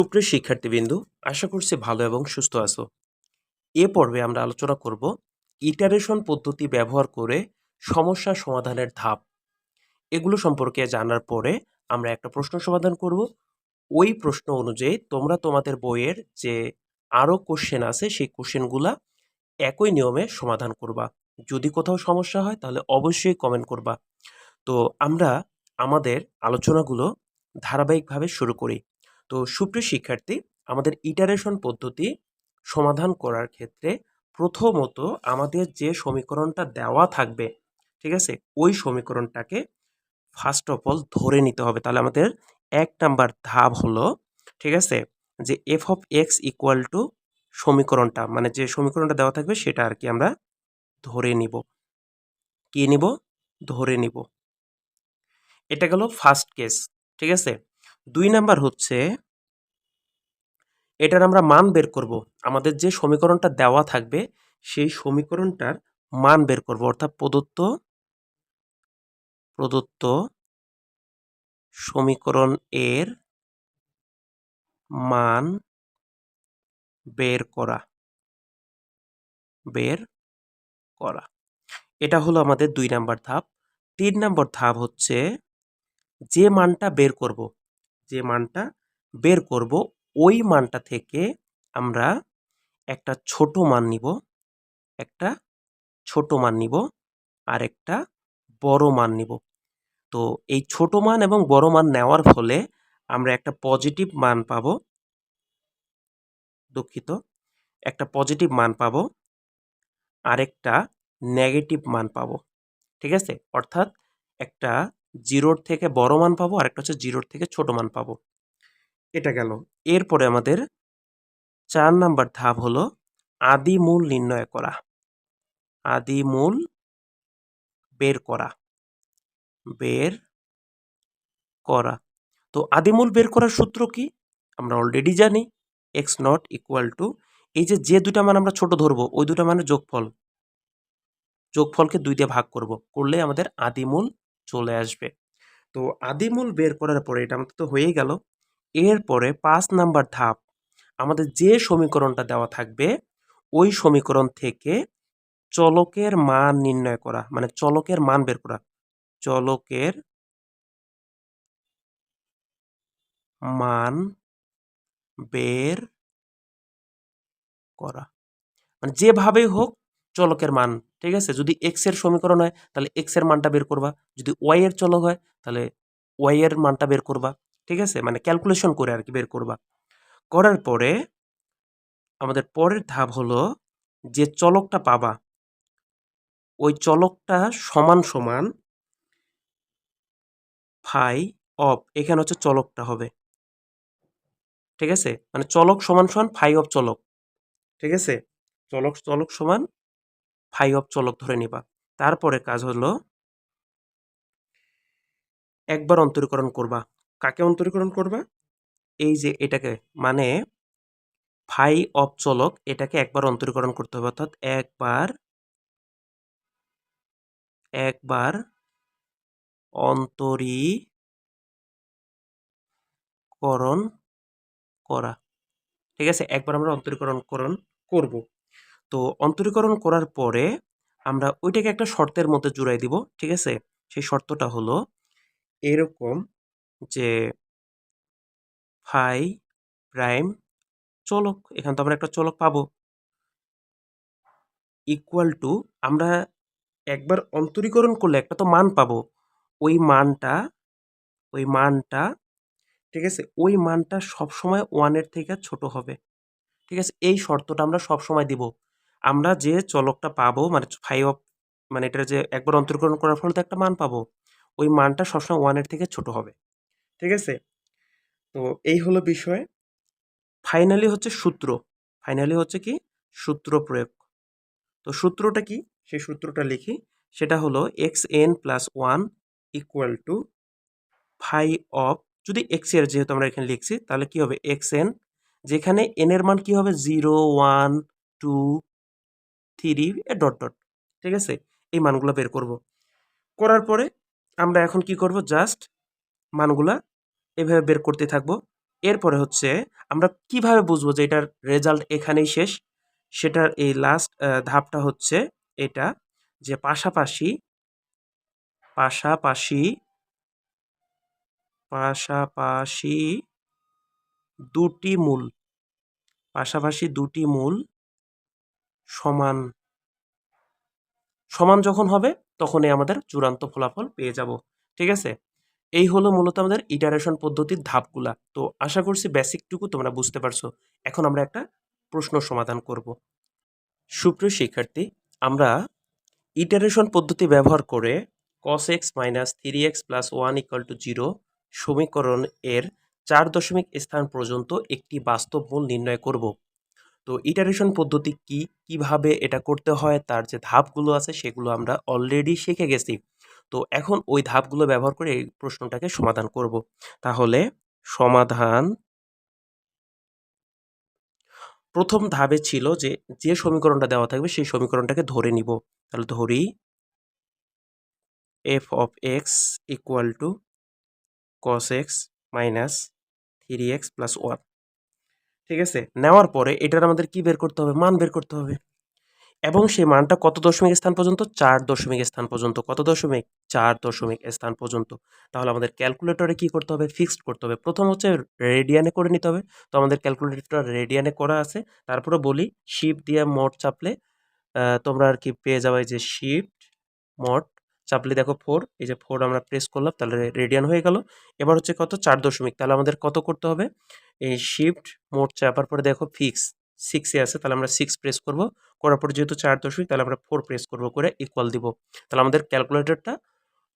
সুপ্রিয় শিক্ষার্থীবৃন্দ, আশা করছি ভালো এবং সুস্থ আছো। এ পর্বে আমরা আলোচনা করব ইটারেশন পদ্ধতি ব্যবহার করে সমস্যা সমাধানের ধাপ। এগুলো সম্পর্কে জানার পরে আমরা একটা প্রশ্ন সমাধান করব। ওই প্রশ্ন অনুযায়ী তোমরা তোমাদের বইয়ের যে আরও কোশ্চেন আছে সেই কোশ্চেনগুলা একই নিয়মে সমাধান করবা। যদি কোথাও সমস্যা হয় তাহলে অবশ্যই কমেন্ট করবা। তো আমরা আমাদের আলোচনাগুলো ধারাবাহিকভাবে শুরু করি। তো সুপ্রিয় শিক্ষার্থী, আমাদের ইটারেশন পদ্ধতি সমাধান করার ক্ষেত্রে প্রথমত আমাদের যে সমীকরণটা দেওয়া থাকবে, ঠিক আছে, ওই সমীকরণটাকে ফার্স্ট অফ অল ধরে নিতে হবে। তাহলে আমাদের ১ নাম্বার ধাপ হলো, ঠিক আছে, যে F of x equal two সমীকরণটা, মানে যে সমীকরণটা দেওয়া থাকবে সেটা আর কি আমরা ধরে নিব। কি নিব? ধরে নিব। এটা গেল ফার্স্ট কেস, ঠিক আছে। ২ নাম্বার হচ্ছে এটার আমরা মান বের করব। আমাদের যে সমীকরণটা দেওয়া থাকবে সেই সমীকরণটার মান বের করব, অর্থাৎ প্রদত্ত সমীকরণ এর মান বের করা। এটা হলো আমাদের ২ নাম্বার ধাপ। ৩ নাম্বার ধাপ হচ্ছে যে মানটা বের করব ওই মানটা থেকে আমরা একটা ছোট মান নিব, আর একটা বড় মান নিব। তো এই ছোট মান এবং বড় মান নেওয়ার ফলে আমরা একটা পজিটিভ মান পাবো, আরেকটা নেগেটিভ মান পাবো, ঠিক আছে। অর্থাৎ একটা 0 থেকে বড় মান পাবো, আরেকটা হচ্ছে 0 থেকে ছোট মান পাবো। এটা গেল। এরপরে আমাদের ৪ নাম্বার ধাপ হলো আদি মূল নির্ণয় করা, আদি মূল বের করা। তো আদিমূল বের করার সূত্র কি? আমরা অলরেডি জানি, এক্স নট ইকুয়াল টু এই যে দুটা মান আমরা ছোট ধরবো ওই দুটা মানের যোগফলকে ২ দিয়ে ভাগ করলে আমাদের আদিমূল চলে আসবে। তো আদিমূল বের করার পরে এটা আমাদের তো হয়েই গেল। এরপরে ৫ নাম্বার ধাপ, আমাদের যে সমীকরণটা দেওয়া থাকবে ওই সমীকরণ থেকে চলকের মান নির্ণয় করা, মানে চলকের মান বের করা। চলকের মান বের করা, মানে যেভাবেই হোক চলকের মান, ঠিক আছে। যদি এক্স এর সমীকরণ হয় তাহলে এক্স এর মানটা বের করবা, যদি ওয়াই এর চলক হয় তাহলে ওয়াই এর মানটা বের করবা, ঠিক আছে, মানে ক্যালকুলেশন করে আর কি বের করবা। করার পরে আমাদের পরের ধাপ হলো যে চলকটা পাবা ওই চলকটা সমান সমান ফাই অফ, এখানে হচ্ছে চলকটা হবে, ঠিক আছে, মানে চলক সমান সমান ফাই অফ চলক, ঠিক আছে। চলক সমান ফাই অফ চলক ধরে নিবা। তারপরে কাজ হলো একবার অন্তরীকরণ করবা। কাকে অন্তরীকরণ করবা? এই যে এটাকে, মানে ফাই অফ চলক, এটাকে একবার অন্তরীকরণ করতে হবে, অর্থাৎ একবার অন্তরীকরণ করা, ঠিক আছে। একবার আমরা অন্তরীকরণ করব। তো অন্তরীকরণ করার পরে আমরা ওইটাকে একটা শর্তের মধ্যে জুড়াই দিব, ঠিক আছে। সেই শর্তটা হলো এরকম যে ফাই প্রাইম চলক, এখান তো আমরা একটা চলক পাবো, ইকুয়াল টু আমরা একবার অন্তরীকরণ করলে একটা তো মান পাবো, ওই মানটা, ঠিক আছে, ওই মানটা সবসময় 1 এর থেকে ছোট হবে, ঠিক আছে। এই শর্তটা আমরা সবসময় দিব। আমরা যে চলকটা পাবো, মানে ফাই অফ, মানে এটা যে একবার অন্তরীকরণ করার ফলে তো একটা মান পাবো, ওই মানটা সবসময় 1 এর থেকে ছোট হবে, ঠিক আছে। তো এই হলো বিষয়। ফাইনালি হচ্ছে কি সূত্র প্রয়োগ। তো সূত্রটা কি? সেই সূত্রটা লিখি। সেটা হলো xn+1 equal to phi of, যদি এক্স এর যেহেতু আমরা এখানে লিখছি তাহলে কি হবে xn, যেখানে n এর মান কি হবে 0 1 2 3 ডট ডট, ঠিক আছে। এই মানগুলো বের করব। করার পরে আমরা এখন কি করব, জাস্ট মানগুলা এভাবে বের করতে থাকবো। এরপরে হচ্ছে আমরা কিভাবে বুঝবো যে এটার রেজাল্ট এখানেই শেষ? সেটার এই লাস্ট ধাপটা হচ্ছে এটা, যে পাশাপাশি পাশাপাশি পাশাপাশি দুটি মূল পাশাপাশি দুটি মূল সমান সমান যখন হবে তখনই আমাদের চূড়ান্ত ফলাফল পেয়ে যাব। ঠিক আছে? এই হলো মূলত আমাদের ইটারেশন পদ্ধতির ধাপগুলা। তো আশা করছি বেসিকটুকু তোমরা বুঝতে পারছো। এখন আমরা একটা প্রশ্ন সমাধান করব। সুপ্রিয় শিক্ষার্থী, আমরা ইটারেশন পদ্ধতি ব্যবহার করে cos x minus 3x plus 1 equal to 0 সমীকরণ এর 4 দশমিক স্থান পর্যন্ত একটি বাস্তব মূল নির্ণয় করব। তো ইটারেশন পদ্ধতি কি, কিভাবে এটা করতে হয়, তার যে ধাপগুলো আছে সেগুলো আমরা অলরেডি শিখে গেছি। তো এখন ওই ধাপগুলো ব্যবহার করে এই প্রশ্নটাকে সমাধান করব। তাহলে সমাধান প্রথম ধাপে ছিল যে যে সমীকরণটা দেওয়া থাকবে সেই সমীকরণটাকে ধরে নিব। তাহলে ধরি f of x equal to cos x minus 3x plus 1। ঠিক আছে, নেওয়ার পরে এটার আমাদের কি বের করতে হবে? মান বের করতে হবে। এবং সেই মানটা কত দশমিক স্থান পর্যন্ত? 4 দশমিক স্থান পর্যন্ত। কত দশমিক? 4 দশমিক স্থান পর্যন্ত। তাহলে আমাদের ক্যালকুলেটরে কি করতে হবে? ফিক্সড করতে হবে। প্রথম হচ্ছে রেডিয়ানে করে নিতে হবে। তো আমাদের ক্যালকুলেটর রেডিয়ানে করা আছে। তারপরে বলি শিফট দিয়ে মোট চাপলে তোমরা আর কি পেয়ে যাবে যে শিফট মোট চাপলে দেখো 4, এই যে 4 আমরা প্রেস করলাম তাহলে রেডিয়ান হয়ে গেল। এবার হচ্ছে কত? 4 দশমিক। তাহলে আমাদের কত করতে হবে? এই শিফট মোট চাপার পরে দেখো ফিক্স 6 এ আছে, তাহলে আমরা 6 প্রেস করব। করার পরে যেহেতু 4 দশমিক তাহলে আমরা 4 প্রেস করব, করে ইকুয়াল দিব। তাহলে আমাদের ক্যালকুলেটরটা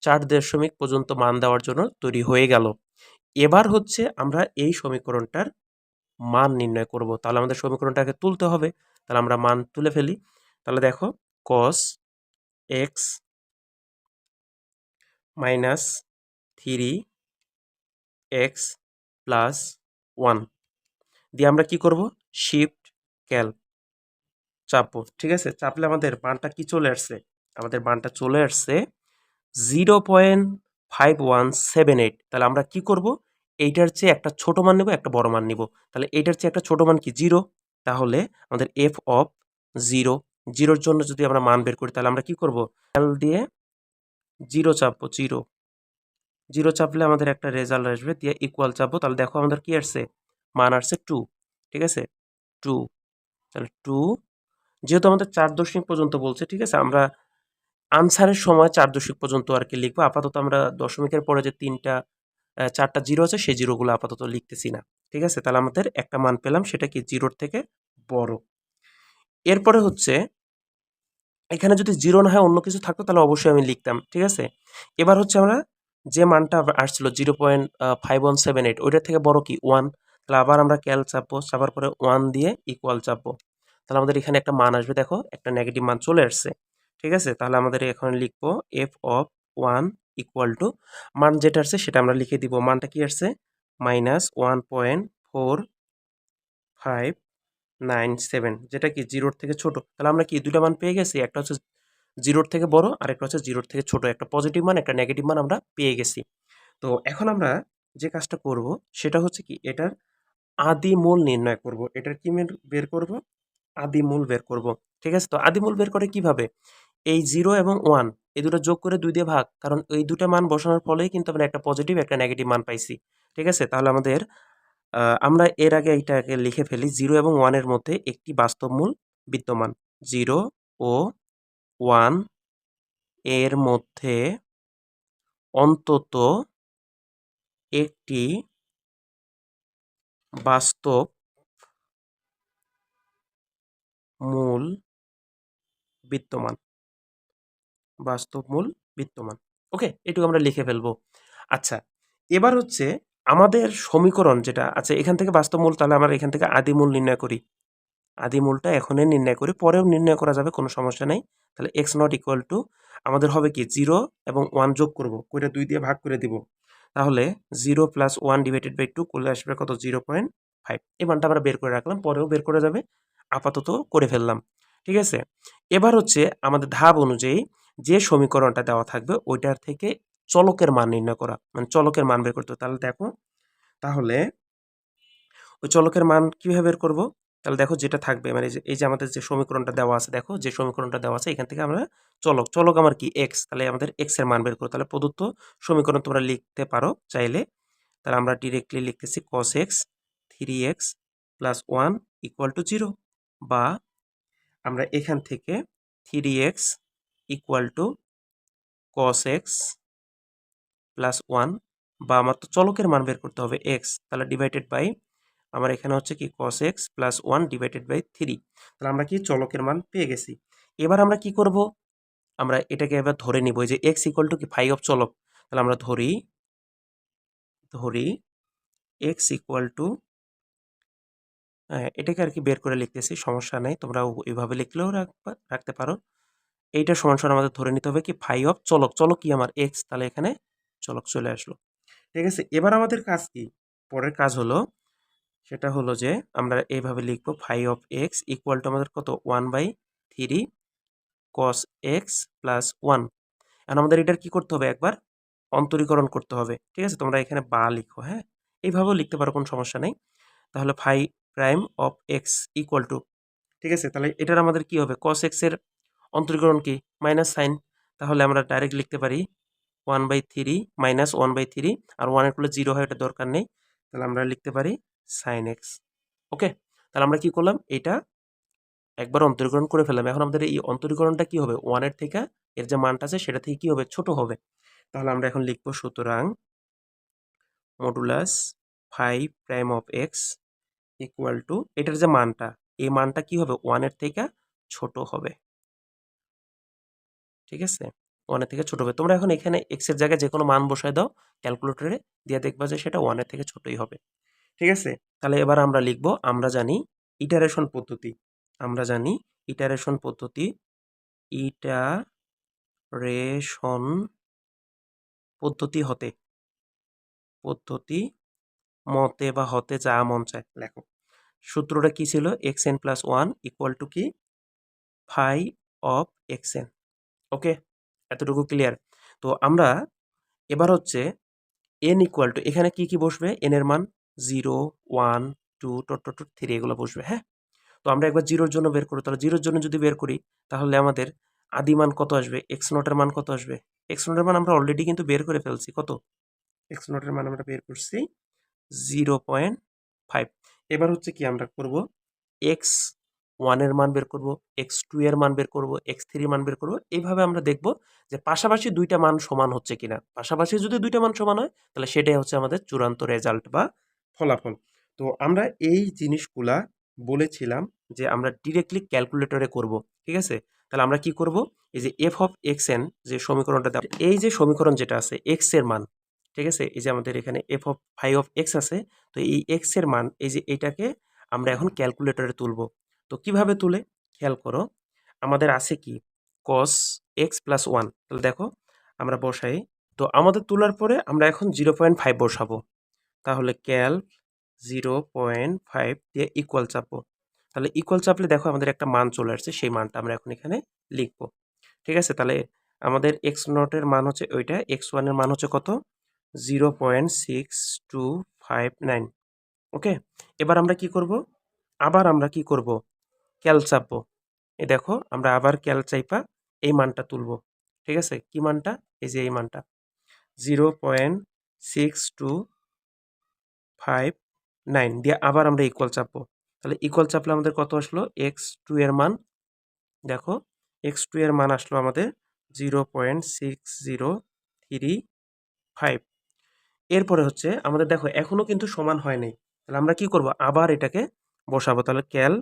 4 দশমিক পর্যন্ত মান দেওয়ার জন্য তৈরি হয়ে গেল। এবার হচ্ছে আমরা এই সমীকরণটার মান নির্ণয় করব। তাহলে আমাদের সমীকরণটাকে তুলতে হবে। তাহলে আমরা মান তুলে ফেলি। তাহলে দেখো cos x minus 3x plus 1 দিয়ে আমরা কি করব? শিফট ক্যাল চাপবো। ঠিক আছে, চাপলে আমাদের মানটা কি চলে আসছে? আমাদের মানটা চলে আসছে 0.5178। তাহলে আমরা কি করব? এইটার চেয়ে একটা ছোট মান নেব, একটা বড় মান নিব। তাহলে এইটার চেয়ে একটা ছোট মান কি? 0। তাহলে আমাদের f অফ 0, 0 জন্য যদি আমরা মান বের করি তাহলে আমরা কি করব? ক্যাল দিয়ে 0 চাপবো, 0 0 চাপলে আমাদের একটা রেজাল্ট আসবে, দিয়ে ইকুয়াল চাপবো। তাহলে দেখো আমাদের কি আসছে? মান আসছে 2। ঠিক আছে, 2। তাহলে 2, যেহেতু আমাদের 4 দশমিক পর্যন্ত বলছে, ঠিক আছে, আমরা আনসারের সময় 4 দশমিক পর্যন্ত আর কি লিখবো। আপাতত আমরা দশমিকের পরে যে 4টা জিরো আছে সেই জিরোগুলো আপাতত লিখতেছি না। ঠিক আছে, তাহলে আমাদের একটা মান পেলাম, সেটা কি? 0-র থেকে বড়। এরপরে হচ্ছে এখানে যদি 0 না হয় অন্য কিছু থাকতো তাহলে অবশ্যই আমি লিখতাম। ঠিক আছে, এবার হচ্ছে আমরা যে মানটা আসছিল 0.5178 ওইটার থেকে বড় কি? 1। তাহলে আবার আমরা ক্যাল চাপবো, চাপার পরে 1 দিয়ে ইকুয়াল চাপবো। তাহলে আমাদের এখানে একটা মান আসবে, দেখো একটা নেগেটিভ মান চলে আসছে। ঠিক আছে, তাহলে আমাদের এখন লিখবো f অফ 1 ইকুয়াল টু মান যেটা আসছে সেটা আমরা লিখে দিব। মানটা কি আসছে? মাইনাস 1.4597, যেটা কি 0-র থেকে ছোট। তাহলে আমরা কি দুইটা মান পেয়ে গেছি? একটা হচ্ছে 0-র থেকে বড় আর একটা হচ্ছে 0-র থেকে ছোট। একটা পজিটিভ মান, একটা নেগেটিভ মান আমরা পেয়ে গেছি। তো এখন আমরা যে কাজটা করব সেটা হচ্ছে কি, এটার আদিমূল নির্ণয় করব। এটার কি বের করব? আদিমূল বের করব। ঠিক আছে, তো আদিমূল বের করে কিভাবে? এই 0 এবং 1 এই দুটো যোগ করে 2 দিয়ে ভাগ, কারণ এই দুটো মান বসানোর ফলেই কিন্তু আমরা একটা পজিটিভ একটা নেগেটিভ মান পাইছি। ঠিক আছে, তাহলে আমাদের আমরা এর আগে এইটাকে লিখে ফেলি, 0 এবং 1 এর মধ্যে একটি বাস্তব মূল বিদ্যমান। 0 ও 1 এর মধ্যে অন্তত একটি বাস্তব মূল বিদ্যমান। বাস্তব মূল বিদ্যমান। ওকে, এটুকু আমরা লিখে ফেলবো। আচ্ছা, এবার হচ্ছে আমাদের সমীকরণ যেটা আছে এখান থেকে বাস্তব মূল, তাহলে আমরা এখান থেকে আদিমূল নির্ণয় করি। আদিমূলটা এখনই নির্ণয় করি, পরেও নির্ণয় করা যাবে, কোনো সমস্যা নেই। তাহলে x নট ইকুয়াল টু আমাদের হবে কি? 0 এবং 1 যোগ করব, করে 2 দিয়ে ভাগ করে দিব। তাহলে 0 প্লাস 1 ডিভাইডেড বাই 2 করলে আসবে কত? 0.5। এই মানটা আমরা বের করে রাখলাম, পরেও বের করা যাবে, আপাতত করে ফেললাম। ঠিক আছে, এবার হচ্ছে আমাদের ধাপ অনুযায়ী যে সমীকরণটা দেওয়া থাকবে ওইটার থেকে চলকের মান নির্ণয় করা, মানে চলকের মান বের করতে হবে। তাহলে দেখো, তাহলে ওই চলকের মান কিভাবে বের করব? তাহলে দেখো যেটা থাকবে মানে এই যে আমাদের যে সমীকরণটা দেওয়া আছে, দেখো যে সমীকরণটা দেওয়া আছে এখান থেকে আমরা চলক আমার কি x, তাহলে আমাদের x এর মান বের করব। তাহলে প্রদত্ত সমীকরণ তোমরা লিখতে পারো চাইলে। তাহলে আমরা ডিরেক্টলি লিখতেছি cos x 3x plus 1 equal to 0, বা আমরা এখান থেকে 3x equal to cos x plus 1, বা আমার তো চলকের মান বের করতে হবে x, তাহলে ডিভাইডেড বাই আমার এখানে হচ্ছে কি cos x plus 1 divided by 3। তাহলে আমরা কি চলকের মান পেয়ে গেছি। এবার আমরা কি করব, আমরা এটাকে এবার ধরে নিব যে x ইকুয়াল টু কি ফাই অফ চলক। তাহলে আমরা ধরি x ইকুয়াল টু, এটাকে আর কি বের করে লিখতেছি, সমস্যা নেই, তোমরা এইভাবে লিখলেও রাখতে পারো। এইটা সমান সমান আমাদের ধরে নিতে হবে কি ফাই অফ চলক কি আমার x, তাহলে এখানে চলক চলে আসলো। ঠিক আছে, এবার আমাদের কাজ কি, পরের কাজ হলো সেটা হলো যে আমরা এইভাবে লিখবো phi of x equal to আমাদের কত 1/3 cos x প্লাস 1। এখন আমাদের এটার কি করতে হবে, একবার অন্তরীকরণ করতে হবে। ঠিক আছে, তোমরা এখানে বা লিখো, হ্যাঁ এইভাবেও লিখতে পারো, কোনো সমস্যা নেই। তাহলে phi prime of x equal to, ঠিক আছে, তাহলে এটার আমাদের কি হবে, cos x এর অন্তরীকরণ কি মাইনাস সাইন, তাহলে আমরা ডাইরেক্ট লিখতে পারি 1/3 মাইনাস 1/3, আর 1 এর করলে 0 হয়, এটা দরকার নেই, তাহলে আমরা লিখতে পারি সাইন এক্স। ওকে, তাহলে আমরা কি করলাম, এটা একবার অন্তরীকরণ করে ফেললাম। এখন আমাদের এই অন্তরীকরণটা কি হবে, 1 এর থেকে এর যে মানটা আছে সেটা থেকে কি হবে, ছোট হবে। তাহলে আমরা এখন লিখবো সুতরাং modulus phi prime of x equal to, এটার যে মানটা, এই মানটা কি হবে 1 এর থেকে ছোট হবে। ঠিক আছে, 1 এর থেকে ছোট হবে। তোমরা এখন এখানে এক্স এর জায়গায় যে কোনো মান বসায় দাও ক্যালকুলেটরে, দিয়ে দেখবা যে সেটা 1 এর থেকে ছোটই হবে। ঠিক আছে, তাহলে এবার আমরা লিখবো, আমরা জানি ইটারেশন পদ্ধতি, আমরা জানি ইটারেশন পদ্ধতি, ইটারেশন পদ্ধতি মতে বা হতে যা মন চায় লেখো। সূত্রটা কি ছিল, x N plus 1 equal to কি ফাই অফ এক্স এন। ওকে, এতটুকু ক্লিয়ার। তো আমরা এবার হচ্ছে এন ইকুয়াল টু, এখানে কি কি বসবে, এন এর মান 0 1 2 3 এগুলো বসবে। হ্যাঁ, তো আমরা একবার জিরোর জন্য বের করি, তাহলে জিরোর জন্য যদি বের করি তাহলে আমাদের আদি মান কত আসবে, এক্স নটের মান কত আসবে, এক্স নটের মান আমরা অলরেডি কিন্তু বের করে ফেলছি, কত এক্স নটের মান আমরা বের করছি 0.5। এবার হচ্ছে কি আমরা করব, এক্স ওয়ানের মান বের করব, এক্স টু এর মান বের করব, এক্স থ্রির মান বের করব। এইভাবে আমরা দেখব যে পাশাপাশি দুইটা মান সমান হচ্ছে কিনা। পাশাপাশি যদি দুইটা মান সমান হয় তাহলে সেটাই হচ্ছে আমাদের চূড়ান্ত রেজাল্ট বা ফলাফল। তো আমরা এই জিনিসগুলা বলেছিলাম যে আমরা ডিরেক্টলি ক্যালকুলেটরে করব। ঠিক আছে, তাহলে আমরা কি করব, এই যে এফ অফ এক্স এন যে সমীকরণটা দেওয়া, এই যে সমীকরণ যেটা আছে এক্স এর মান, ঠিক আছে, এই যে আমাদের এখানে f of phi of x আছে, তো এই এক্স এর মান এই যে এটাকে আমরা এখন ক্যালকুলেটরে তুলব। তো কিভাবে তুলে, খেয়াল করো, আমাদের আছে কি cos x প্লাস 1, তাহলে দেখো আমরা বসাই, তো আমাদের তোলার পরে আমরা এখন 0.5 বসাবো, তাহলে ক্যাল 0.5 দিয়ে ইকুয়াল চাপবো। তাহলে ইকুয়াল চাপলে দেখো আমাদের একটা মান চলে আসছে, সেই মানটা আমরা এখন এখানে লিখবো। ঠিক আছে, তাহলে আমাদের এক্স নটের মান হচ্ছে ওইটা, এক্স ওয়ানের মান হচ্ছে কত 0.6259। ওকে, এবার আমরা কি করব, আবার আমরা কি করব, ক্যাল চাপবো। এই দেখো আমরা আবার ক্যাল চাইপা এই মানটা তুলবো। ঠিক আছে, কি মানটা, এই যে এই মানটা 0.6259 দিয়ে আবার আমরা ইকুয়াল চাপবো। তাহলে ইকুয়াল চাপলে আমাদের কত আসলো, এক্স টু এর মান, দেখো এক্স টু এর মান আসলো আমাদের 0.6035। এরপরে হচ্ছে আমাদের দেখো এখনো কিন্তু সমান হয় নাই, তাহলে আমরা কি করব, আবার এটাকে বসাবো। তাহলে ক্যাল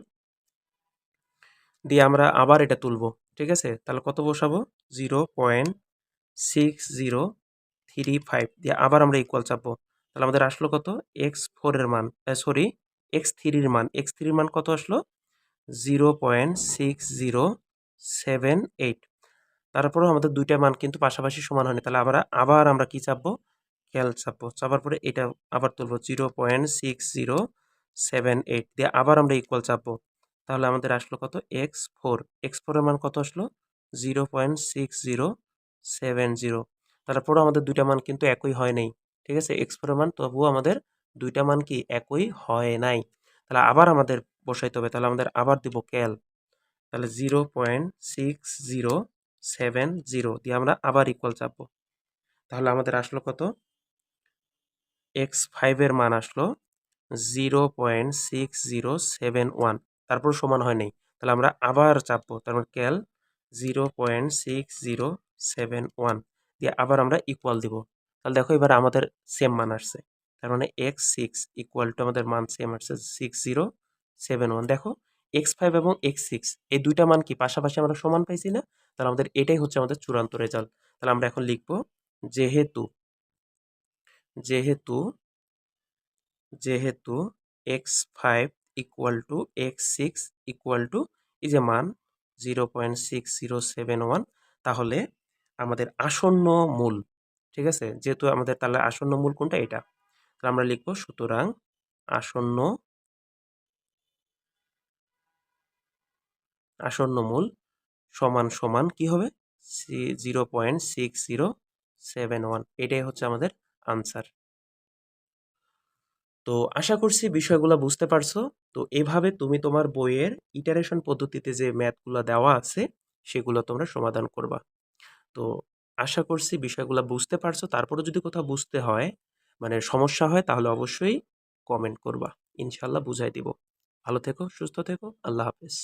দিয়ে আমরা আবার এটা তুলবো। ঠিক আছে, তাহলে কত বসাবো, 0.6035 দিয়ে আবার আমরা ইকুয়াল চাপবো। তাহলে আমাদের আসলো কত, এক্স ফোর এর মান, সরি এক্স থ্রির মান, এক্স থ্রির মান কত আসলো 0.6078। তারপরেও আমাদের দুইটা মান কিন্তু পাশাপাশি সমান হয়নি, তাহলে আবার আমরা কি চাপবো, ক্যাল চাপবো। চাপার পরে এটা আবার তুলবো 0.6078 দিয়ে আবার আমরা ইকুয়াল চাপবো। তাহলে আমাদের আসলো কত, এক্স ফোরের মান কত আসলো 0.6070। তারপরেও আমাদের দুইটা মান কিন্তু একই হয় নাই। ঠিক আছে, এক্স ফোরের মান তবুও আমাদের দুইটা মান কি একই হয় নাই। তাহলে আবার আমাদের বসাইতে হবে। তাহলে আমাদের আবার দিব ক্যাল। তাহলে 0.6070 দিয়ে আমরা আবার ইকুয়াল চাপবো। তাহলে আমাদের আসলো কত? x5 এর মান আসলো 0.6071, তারপর সমান হয় নাই। তাহলে আমরা আবার চাপবো। তার মানে ক্যাল 0.6071 দিয়ে আবার আমরা ইকুয়াল দিব। তাহলে দেখো এবার আমাদের সেম মান আসছে। তার মানে x6 ইকুয়াল টু আমাদের মান সেম আসছে 6071। দেখো x5 এবং x6 এই দুইটা মান কি পাশাপাশি আমরা সমান পাইছি না? তাহলে আমাদের এটাই হচ্ছে আমাদের চূড়ান্ত রেজাল্ট। তাহলে আমরা এখন লিখবো যেহেতু যেহেতু যেহেতু x5 equal to x6 equal to এই যে মান 0.6071, তাহলে আমাদের আসন্ন মূল, ঠিক আছে, যেহেতু আমাদের তাহলে আসন্ন মূল কোনটা এটা, তাহলে আমরা লিখবো সুতরাং আসন্ন আসন্ন মূল সমান সমান কি হবে 0.6071। এটাই হচ্ছে আমাদের আনসার। তো আশা করছি বিষয়গুলো বুঝতে পারছো। তো এভাবে তুমি তোমার বইয়ের ইটারেশন পদ্ধতিতে যে ম্যাথগুলো দেওয়া আছে সেগুলো তোমরা সমাধান করবা। তো আশা করছি বিষয়গুলো বুঝতে পারছো। তারপরে যদি কোথাও বুঝতে হয় মানে সমস্যা হয় তাহলে অবশ্যই কমেন্ট করবা। ইনশাল্লাহ বুঝাই দিব। ভালো থেকো, সুস্থ থেকো। আল্লাহ হাফেজ।